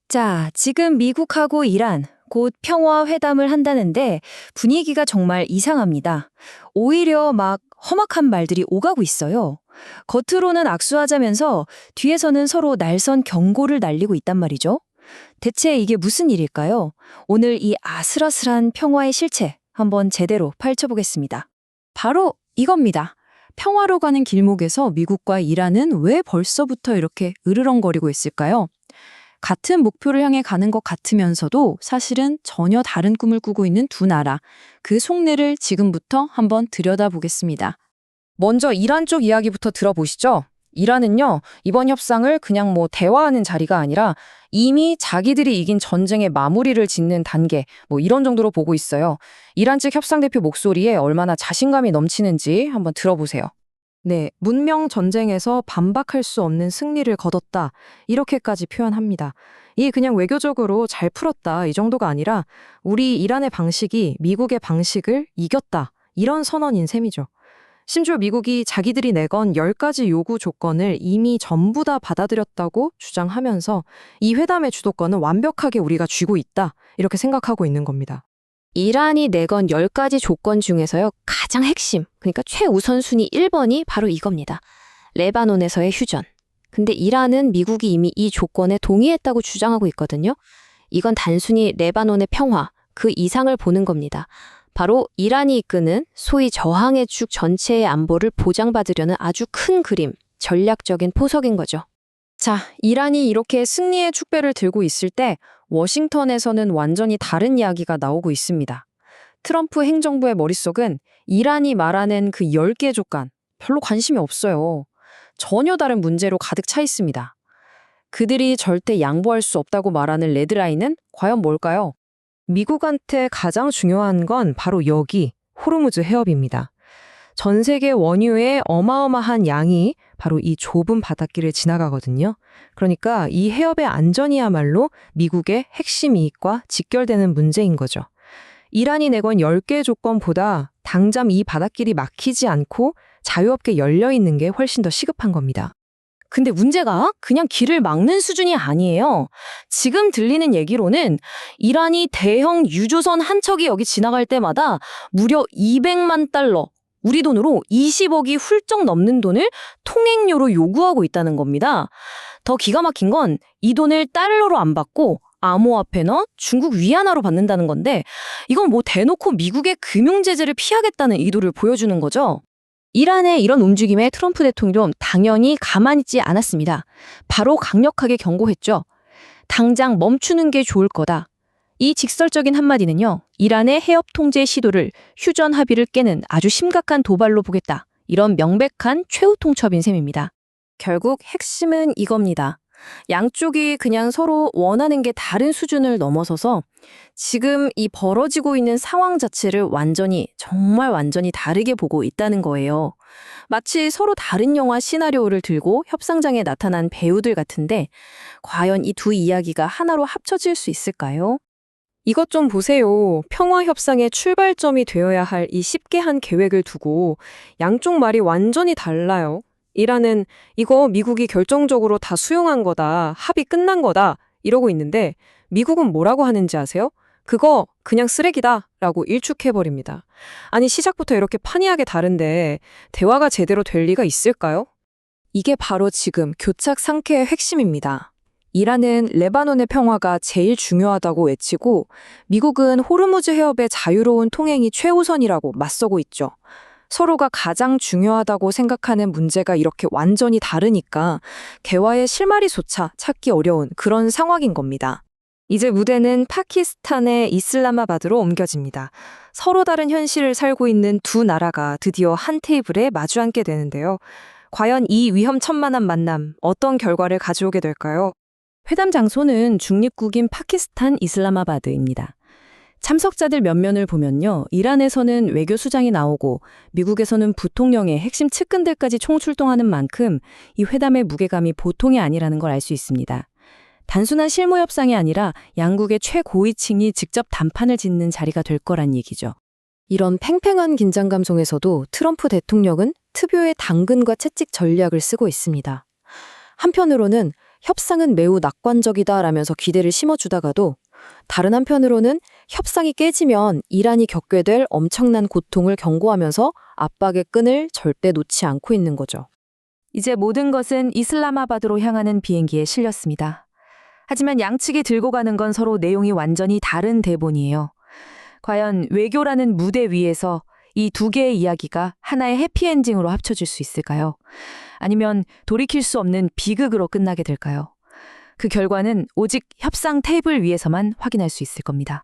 자, 지금 미국하고 이란, 곧 평화 회담을 한다는데 분위기가 정말 이상합니다. 오히려 막 험악한 말들이 오가고 있어요. 겉으로는 악수하자면서 뒤에서는 서로 날선 경고를 날리고 있단 말이죠. 대체 이게 무슨 일일까요? 오늘 이 아슬아슬한 평화의 실체 한번 제대로 파헤쳐보겠습니다. 바로 이겁니다. 평화로 가는 길목에서 미국과 이란은 왜 벌써부터 이렇게 으르렁거리고 있을까요? 같은 목표를 향해 가는 것 같으면서도 사실은 전혀 다른 꿈을 꾸고 있는 두 나라. 그 속내를 지금부터 한번 들여다보겠습니다. 먼저 이란 쪽 이야기부터 들어보시죠. 이란은요, 이번 협상을 그냥 대화하는 자리가 아니라 이미 자기들이 이긴 전쟁의 마무리를 짓는 단계, 이런 정도로 보고 있어요. 이란 측 협상 대표 목소리에 얼마나 자신감이 넘치는지 한번 들어보세요. 네, 문명 전쟁에서 반박할 수 없는 승리를 거뒀다. 이렇게까지 표현합니다. 이게 그냥 외교적으로 잘 풀었다. 이 정도가 아니라 우리 이란의 방식이 미국의 방식을 이겼다. 이런 선언인 셈이죠. 심지어 미국이 자기들이 내건 10가지 요구 조건을 이미 전부 다 받아들였다고 주장하면서 이 회담의 주도권은 완벽하게 우리가 쥐고 있다. 이렇게 생각하고 있는 겁니다. 이란이 내건 10가지 조건 중에서요, 가장 핵심, 그러니까 최우선순위 1번이 바로 이겁니다. 레바논에서의 휴전. 근데 이란은 미국이 이미 이 조건에 동의했다고 주장하고 있거든요. 이건 단순히 레바논의 평화, 그 이상을 보는 겁니다. 바로 이란이 이끄는 소위 저항의 축 전체의 안보를 보장받으려는 아주 큰 그림, 전략적인 포석인 거죠. 자, 이란이 이렇게 승리의 축배를 들고 있을 때 워싱턴에서는 완전히 다른 이야기가 나오고 있습니다. 트럼프 행정부의 머릿속은 이란이 말하는 그 10개 조건 별로 관심이 없어요. 전혀 다른 문제로 가득 차 있습니다. 그들이 절대 양보할 수 없다고 말하는 레드라인은 과연 뭘까요? 미국한테 가장 중요한 건 바로 여기, 호르무즈 해협입니다. 전 세계 원유의 어마어마한 양이 바로 이 좁은 바닷길을 지나가거든요. 그러니까 이 해협의 안전이야말로 미국의 핵심 이익과 직결되는 문제인 거죠. 이란이 내건 10개 조건보다 당장 이 바닷길이 막히지 않고 자유롭게 열려 있는 게 훨씬 더 시급한 겁니다. 근데 문제가 그냥 길을 막는 수준이 아니에요. 지금 들리는 얘기로는 이란이 대형 유조선 한 척이 여기 지나갈 때마다 무려 200만 달러, 우리 돈으로 20억이 훌쩍 넘는 돈을 통행료로 요구하고 있다는 겁니다. 더 기가 막힌 건 이 돈을 달러로 안 받고 암호화폐나 중국 위안화로 받는다는 건데 이건 대놓고 미국의 금융 제재를 피하겠다는 의도를 보여주는 거죠. 이란의 이런 움직임에 트럼프 대통령은 당연히 가만히 있지 않았습니다. 바로 강력하게 경고했죠. 당장 멈추는 게 좋을 거다. 이 직설적인 한마디는요, 이란의 해협 통제 시도를 휴전 합의를 깨는 아주 심각한 도발로 보겠다. 이런 명백한 최후 통첩인 셈입니다. 결국 핵심은 이겁니다. 양쪽이 그냥 서로 원하는 게 다른 수준을 넘어서서 지금 이 벌어지고 있는 상황 자체를 정말 완전히 다르게 보고 있다는 거예요. 마치 서로 다른 영화 시나리오를 들고 협상장에 나타난 배우들 같은데 과연 이 두 이야기가 하나로 합쳐질 수 있을까요? 이것 좀 보세요. 평화 협상의 출발점이 되어야 할 이 쉽게 한 계획을 두고 양쪽 말이 완전히 달라요. 이란은 이거 미국이 결정적으로 다 수용한 거다, 합의 끝난 거다 이러고 있는데 미국은 뭐라고 하는지 아세요? 그거 그냥 쓰레기다 라고 일축해버립니다. 아니 시작부터 이렇게 판이하게 다른데 대화가 제대로 될 리가 있을까요? 이게 바로 지금 교착 상태의 핵심입니다. 이란은 레바논의 평화가 제일 중요하다고 외치고 미국은 호르무즈 해협의 자유로운 통행이 최우선이라고 맞서고 있죠. 서로가 가장 중요하다고 생각하는 문제가 이렇게 완전히 다르니까 대화의 실마리조차 찾기 어려운 그런 상황인 겁니다. 이제 무대는 파키스탄의 이슬라마바드로 옮겨집니다. 서로 다른 현실을 살고 있는 두 나라가 드디어 한 테이블에 마주 앉게 되는데요. 과연 이 위험천만한 만남 어떤 결과를 가져오게 될까요? 회담 장소는 중립국인 파키스탄 이슬라마바드입니다. 참석자들 면면을 보면요. 이란에서는 외교수장이 나오고 미국에서는 부통령의 핵심 측근들까지 총출동하는 만큼 이 회담의 무게감이 보통이 아니라는 걸 알 수 있습니다. 단순한 실무 협상이 아니라 양국의 최고위층이 직접 담판을 짓는 자리가 될 거란 얘기죠. 이런 팽팽한 긴장감 속에서도 트럼프 대통령은 특유의 당근과 채찍 전략을 쓰고 있습니다. 한편으로는 협상은 매우 낙관적이다라면서 기대를 심어주다가도 다른 한편으로는 협상이 깨지면 이란이 겪게 될 엄청난 고통을 경고하면서 압박의 끈을 절대 놓지 않고 있는 거죠. 이제 모든 것은 이슬람마바드로 향하는 비행기에 실렸습니다. 하지만 양측이 들고 가는 건 서로 내용이 완전히 다른 대본이에요. 과연 외교라는 무대 위에서 이 두 개의 이야기가 하나의 해피엔딩으로 합쳐질 수 있을까요? 아니면 돌이킬 수 없는 비극으로 끝나게 될까요? 그 결과는 오직 협상 테이블 위에서만 확인할 수 있을 겁니다.